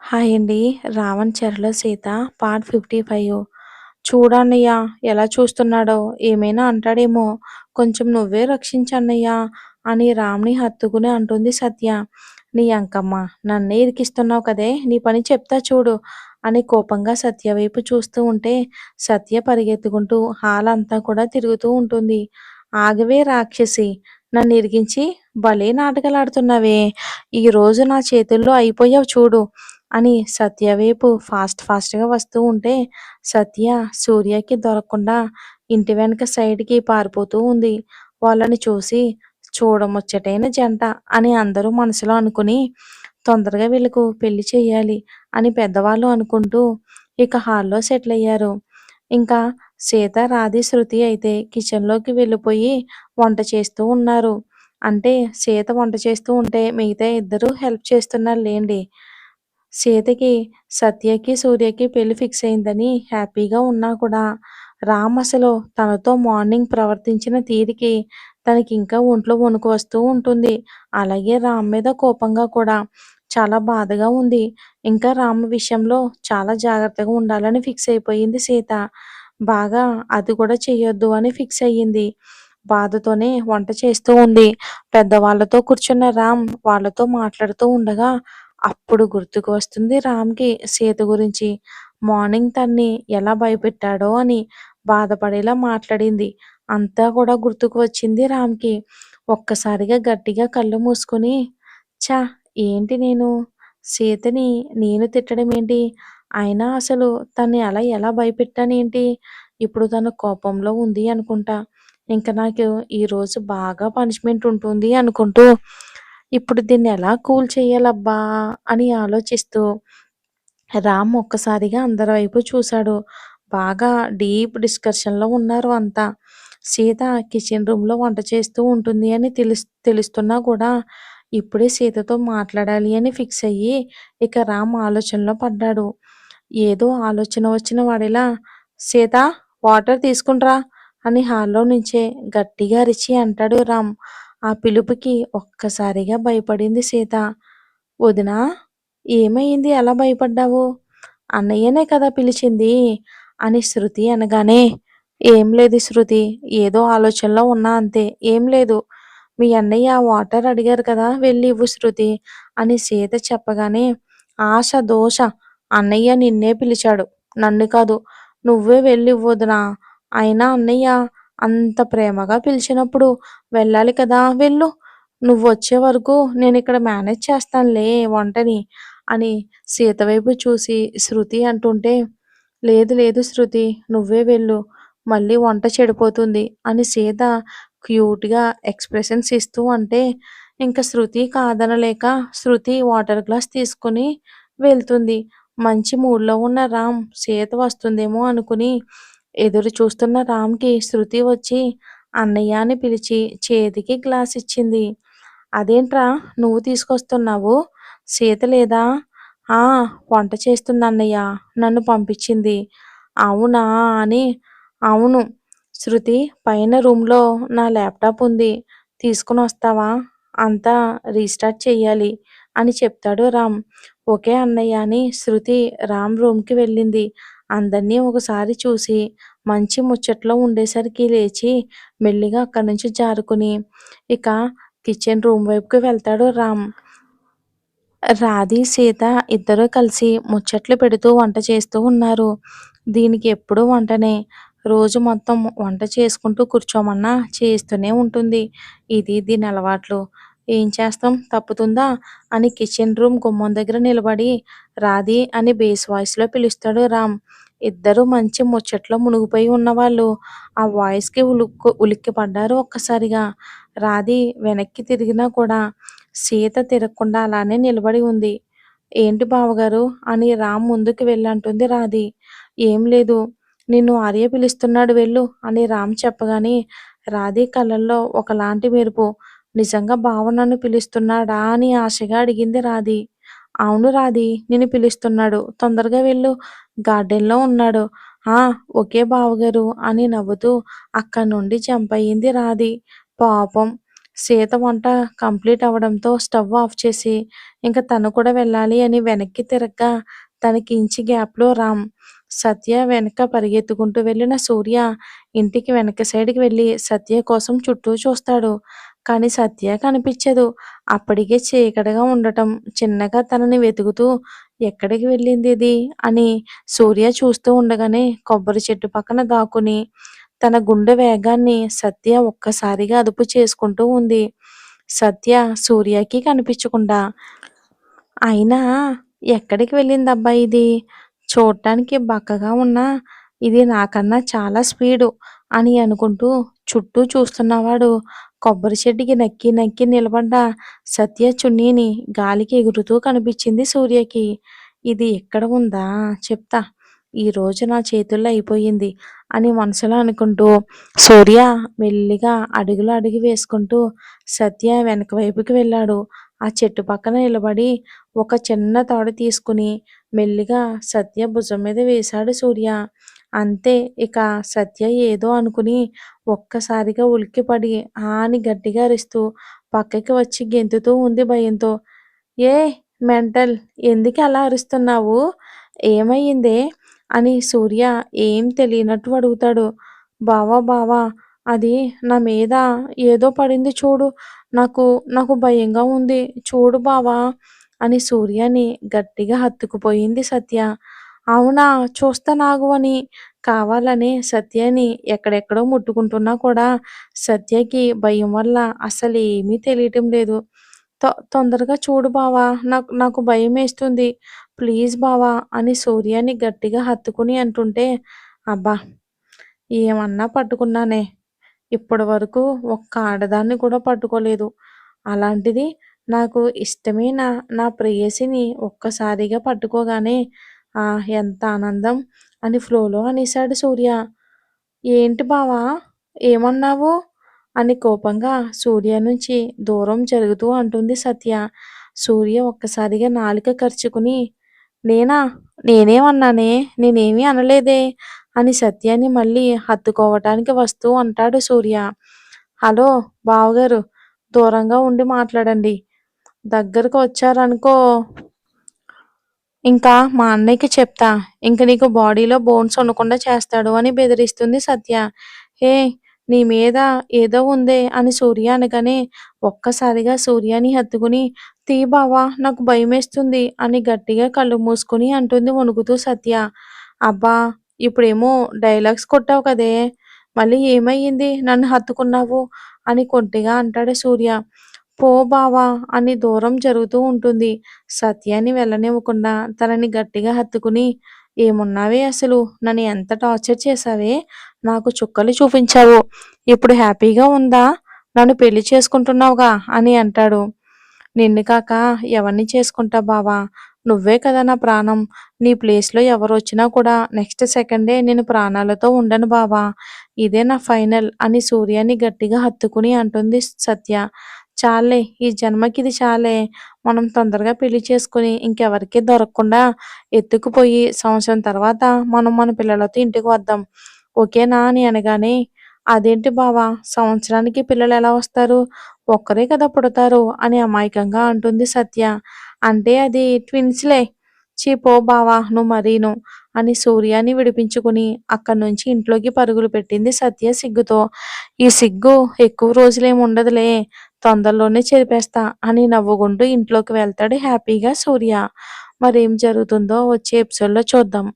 Hi అండి. 'రావణ్ చెరలో Sita' part 55. చూడన్నయ్య ఎలా చూస్తున్నాడో, ఏమైనా అంటాడేమో, కొంచెం నువ్వే రక్షించన్నయ్య అని రామ్‌ని హత్తుకుని అంటుంది సత్య. నీ ఎంకమ్మ నన్నే ఇరికిస్తున్నావు కదే, నీ పని చెప్తా చూడు అని కోపంగా సత్య వైపు చూస్తూ ఉంటే, సత్య పరిగెత్తుకుంటూ హాల్ అంతా కూడా తిరుగుతూ ఉంటుంది. ఆగవే రాక్షసి, నన్ను ఇరికించి భలే నాటకాలాడుతున్నావే, ఈరోజు నా చేతుల్లో అయిపోయావు చూడు అని సత్య వైపు ఫాస్ట్‌గా వస్తూ ఉంటే, సత్య సూర్యకి దొరకకుండా ఇంటి వెనక సైడ్‌కి పారిపోతూ ఉంది. వాళ్ళని చూసి చూడముచ్చటైన జంట అని అందరూ మనసులో అనుకుని, తొందరగా వీళ్ళకు పెళ్లి చేయాలి అని పెద్దవాళ్ళు అనుకుంటూ ఇక హాల్‌లో సెటిల్ అయ్యారు. ఇంకా సీత, రాధి, శృతి అయితే కిచెన్‌లోకి వెళ్ళిపోయి వంట చేస్తూ ఉన్నారు. అంటే సీత వంట చేస్తూ ఉంటే మిగతా ఇద్దరు హెల్ప్ చేస్తున్నారు లెండి. సీతకి, సత్యకి, సూర్యకి పెళ్లి ఫిక్స్ అయిందని హ్యాపీగా ఉన్నా కూడా, రామ్ అసలు తనతో మార్నింగ్ ప్రవర్తించిన తీరుకి తనకింకా ఒంట్లో వణుకు వస్తూ ఉంటుంది. అలాగే రామ్ మీద కోపంగా కూడా చాలా బాధగా ఉంది. ఇంకా రామ్ విషయంలో చాలా జాగ్రత్తగా ఉండాలని ఫిక్స్ అయిపోయింది సీత. బాగా అది కూడా చెయ్యొద్దు అని ఫిక్స్ అయ్యింది. బాధతోనే వంట చేస్తూ ఉంది. పెద్దవాళ్ళతో కూర్చున్న రామ్ వాళ్ళతో మాట్లాడుతూ ఉండగా అప్పుడు గుర్తుకు వస్తుంది రామ్‌కి సీత గురించి. మార్నింగ్ తన్ని ఎలా భయపెట్టాడో అని బాధపడేలా మాట్లాడింది. అంతా కూడా గుర్తుకు వచ్చింది రామ్‌కి. ఒక్కసారిగా గట్టిగా కళ్ళు మూసుకొని, ఛ! ఏంటి నేను సీతని నేను తిట్టడం ఏంటి? అయినా అసలు తన్ని అలా ఎలా భయపెట్టానేంటి? ఇప్పుడు తను కోపంలో ఉంది అనుకుంటా. ఇంక నాకు ఈరోజు బాగా పనిష్మెంట్ ఉంటుంది అనుకుంటూ, ఇప్పుడు దీన్ని ఎలా కూల్ చేయాలబ్బా అని ఆలోచిస్తూ రామ్ ఒక్కసారిగా అందరి వైపు చూశాడు. బాగా డీప్ డిస్కషన్‌లో ఉన్నారు అంతా. సీత కిచెన్ రూమ్‌లో వంట చేస్తూ ఉంటుంది అని తెలుస్తున్నా కూడా ఇప్పుడే సీతతో మాట్లాడాలి అని ఫిక్స్ అయ్యి ఇక రామ్ ఆలోచనలో పడ్డాడు. ఏదో ఆలోచన వచ్చిన వాడిలా, "సీత, వాటర్ తీసుకునిరా" అని హాల్‌లో నుంచే గట్టిగా అరిచి అంటాడు రామ్. ఆ పిలుపుకి ఒక్కసారిగా భయపడింది సీత. "వదినా, ఏమయింది అలా భయపడ్డావు? అన్నయ్యనే కదా పిలిచింది" అని శృతి అనగానే, "ఏం లేదు శృతి, ఏదో ఆలోచనలో ఉన్నా అంతే, ఏం లేదు. మీ అన్నయ్య వాటర్ అడిగారు కదా, వెళ్ళి ఇవ్వు శృతి" అని సీత చెప్పగానే, "ఆశ దోష, అన్నయ్య నిన్నే పిలిచాడు, నన్ను కాదు. నువ్వే వెళ్ళివ్వు వదినా. అయినా అన్నయ్య అంత ప్రేమగా పిలిచినప్పుడు వెళ్ళాలి కదా, వెళ్ళు. నువ్వొచ్చే వరకు నేనిక్కడ మేనేజ్ చేస్తానులే వంటని" అని సీత వైపు చూసి శృతి అంటుంటే, "లేదు లేదు శృతి, నువ్వే వెళ్ళు. మళ్ళీ వంట చెడిపోతుంది" అని సీత క్యూట్‌గా ఎక్స్‌ప్రెషన్స్ ఇస్తూ అంటే, ఇంక శృతి కాదనలేక శృతి వాటర్ గ్లాస్ తీసుకొని వెళ్తుంది. మంచి మూడ్‌లో ఉన్న రామ్ సీత వస్తుందేమో అనుకుని ఎదురు చూస్తున్న రామ్‌కి శృతి వచ్చి అన్నయ్య అని పిలిచి చేతికి గ్లాస్ ఇచ్చింది. "అదేంట్రా నువ్వు తీసుకొస్తున్నావు? సీత లేదా?" "ఆ! వంట చేస్తుందన్నయ్య, నన్ను పంపించింది." "అవునా" అని, "అవును శృతి, పైన రూమ్‌లో నా ల్యాప్‌టాప్ ఉంది, తీసుకొనొస్తావా? అంతా రీస్టార్ట్ చెయ్యాలి" అని చెప్తాడు రామ్. "ఓకే అన్నయ్య" అని శృతి రామ్ రూమ్‌కి వెళ్ళింది. అందరినీ ఒకసారి చూసి మంచి ముచ్చట్లో ఉండేసరికి లేచి మెల్లిగా అక్కడి నుంచి జారుకుని ఇక కిచెన్ రూమ్ వైపుకి వెళ్తాడు రామ్. రాధి, సీత ఇద్దరూ కలిసి ముచ్చట్లు పెడుతూ వంట చేస్తూ ఉన్నారు. దీనికి ఎప్పుడూ వంటనే. రోజు మొత్తం వంట చేసుకుంటూ కూర్చోమన్నా చేస్తూనే ఉంటుంది. ఇది దీని అలవాట్లు. ఏం చేస్తాం, తప్పుతుందా అని కిచెన్ రూమ్ గుమ్మం దగ్గర నిలబడి రాధి అని బేస్ వాయిస్‌లో పిలుస్తాడు రామ్. ఇద్దరూ మంచి ముచ్చట్లో మునిగిపోయి ఉన్నవాళ్ళు ఆ వాయిస్‌కి ఉలిక్కిపడ్డారు ఒక్కసారిగా. రాధి వెనక్కి తిరిగినా కూడా సీత తిరగకుండా అలానే నిలబడి ఉంది. "ఏంటి బావగారు" అని రామ్ ముందుకు వెళ్ళి అంటుంది రాధి. "ఏం లేదు, నిన్ను ఆర్య పిలుస్తున్నాడు వెళ్ళు" అని రామ్ చెప్పగానే రాధి కళ్ళల్లో ఒకలాంటి మెరుపు. "నిజంగా బావ నన్ను పిలుస్తున్నాడా" అని ఆశగా అడిగింది రాధి. "అవును రాధి, నిన్ను పిలుస్తున్నాడు, తొందరగా వెళ్ళు, గార్డెన్‌లో ఉన్నాడు." "ఆ! ఓకే బావగారు" అని నవ్వుతూ అక్కడి నుండి జంప్ అయ్యింది రాధి. పాపం సీత వంట కంప్లీట్ అవ్వడంతో స్టవ్ ఆఫ్ చేసి ఇంక తను కూడా వెళ్ళాలి అని వెనక్కి తిరగ్గా తనకి ఇంచి గ్యాప్‌లో రామ్. సత్య వెనక పరిగెత్తుకుంటూ వెళ్ళిన సూర్య ఇంటికి వెనక సైడ్‌కి వెళ్ళి సత్య కోసం చుట్టూ చూస్తాడు. కానీ సత్య కనిపించదు. అప్పటికే చీకటిగా ఉండటం చిన్నగా తనని వెతుకుతూ ఎక్కడికి వెళ్ళిందిది అని సూర్య చూస్తూ ఉండగానే కొబ్బరి చెట్టు పక్కన దాక్కుని తన గుండె వేగాన్ని సత్య ఒక్కసారిగా అదుపు చేసుకుంటూ ఉంది. సత్య సూర్యకి కనిపించకుండా. అయినా ఎక్కడికి వెళ్ళిందబ్బా ఇది? చూడటానికి బక్కగా ఉన్నా ఇది నాకన్నా చాలా స్పీడు అని అనుకుంటూ చుట్టూ చూస్తున్నవాడు కొబ్బరి చెట్టుకి నక్కి నక్కి నిలబడ్డ సత్య చున్నీని గాలికి ఎగురుతూ కనిపించింది సూర్యకి. ఇది ఇక్కడ ఉందా? చెప్తా. ఈరోజు నా చేతుల్లో అయిపోయింది అని మనసులో అనుకుంటూ సూర్య మెల్లిగా అడుగులు అడుగు వేసుకుంటూ సత్య వెనక వైపుకి వెళ్ళాడు. ఆ చెట్టు పక్కన నిలబడి ఒక చిన్న తాడు తీసుకుని మెల్లిగా సత్య భుజం మీద వేశాడు సూర్య. అంతే ఇక సత్య ఏదో అనుకుని ఒక్కసారిగా ఉలిక్కిపడి ఆ అని గట్టిగా అరుస్తూ పక్కకి వచ్చి గెంతుతూ ఉంది భయంతో. ఏ మెంటల్ ఎందుకు అలా అరుస్తున్నావు? ఏమయ్యిందే? అని సూర్య ఏం తెలియనట్టు అడుగుతాడు. బావా బావా అది నా మీద ఏదో పడింది చూడు. నాకు నాకు భయంగా ఉంది. చూడు బావా అని సూర్యని గట్టిగా హత్తుకుపోయింది సత్య. అవునా చూస్తానాగు అని కావాలనే సత్యని ఎక్కడెక్కడో ముట్టుకుంటున్నా కూడా సత్యకి భయం వల్ల అసలేమీ తెలియటం లేదు. తొందరగా చూడు బావా నాకు నాకు భయమేస్తుంది. ప్లీజ్ బావా అని సూర్యని గట్టిగా హత్తుకుని అంటుంటే, అబ్బా! ఏమన్నా పట్టుకున్నానే. ఇప్పటి వరకు ఒక్క ఆడదాన్ని కూడా పట్టుకోలేదు. అలాంటిది నాకు ఇష్టమైన నా ప్రేయసిని ఒక్కసారిగా పట్టుకోగానే ఎంత ఆనందం అని ఫ్లోలో అనేశాడు సూర్య. ఏంటి బావా ఏమన్నావు? అని కోపంగా సూర్య నుంచి దూరం జరుగుతూ అంటుంది సత్య. సూర్య ఒక్కసారిగా నాలుక కరుచుకుని నేనా? నేనేమన్నానే? నేనేమీ అనలేదే అని సత్యాన్ని మళ్ళీ హత్తుకోవటానికి వస్తూ అంటాడు సూర్య. హలో బావగారు దూరంగా ఉండి మాట్లాడండి. దగ్గరకు వచ్చారనుకో ఇంకా మా అన్నయ్యకి చెప్తా. ఇంక నీకు బాడీలో బోన్స్ ఉండకుండా చేస్తాడు అని బెదిరిస్తుంది సత్య. హే! నీ మీద ఏదో ఉందే అని సూర్య అనగానే ఒక్కసారిగా సూర్యని హత్తుకుని తీ బావా నాకు భయమేస్తుంది అని గట్టిగా కళ్ళు మూసుకుని అంటుంది వణుకుతూ సత్య. అబ్బా! ఇప్పుడేమో డైలాగ్స్ కొట్టావు కదే! మళ్ళీ ఏమయ్యింది నన్ను హత్తుకున్నావు? అని కొంటెగా అంటాడు సూర్య. పో బావా అని దూరం జరుగుతూ ఉంటుంది. సత్యాన్ని వెళ్ళనివ్వకుండా తనని గట్టిగా హత్తుకుని ఏమున్నావే అసలు నన్ను ఎంత టార్చర్ చేశావే నాకు చుక్కలు చూపించావు ఇప్పుడు హ్యాపీగా ఉందా నన్ను పెళ్లి చేసుకుంటున్నావుగా అని అంటాడు. నిన్ను కాక ఎవరిని చేసుకుంటా బావా నువ్వే కదా నా ప్రాణం. నీ ప్లేస్లో ఎవరొచ్చినా కూడా నెక్స్ట్ సెకండే నేను ప్రాణాలతో ఉండను బావా. ఇదే నా ఫైనల్ అని సూర్యాన్ని గట్టిగా హత్తుకుని అంటుంది సత్య. చాల్లే ఈ జన్మకిది చాలే. మనం తొందరగా పెళ్లి చేసుకొని ఇంకెవరికీ దొరకకుండా ఎత్తుకుపోయి సంవత్సరం తర్వాత మనం మన పిల్లలతో ఇంటికి వద్దాం. ఓకేనా అని అనగానే అదేంటి బావా సంవత్సరానికి పిల్లలు ఎలా వస్తారు? ఒక్కరే కదా పుడతారు అని అమాయకంగా అంటుంది సత్య. అంటే అది ట్విన్స్‌లే. ఛీ పో బావా నువ్వు మరీను అని సూర్యాని విడిపించుకుని అక్కడి నుంచి ఇంట్లోకి పరుగులు పెట్టింది సత్య సిగ్గుతో. ఈ సిగ్గు ఎక్కువ రోజులేమి ఉండదులే. తొందరలోనే చెరిపేస్తా అని నవ్వుకుంటూ ఇంట్లోకి వెళ్తాడు హ్యాపీగా సూర్య. మరేం జరుగుతుందో వచ్చే ఎపిసోడ్‌లో చూద్దాం.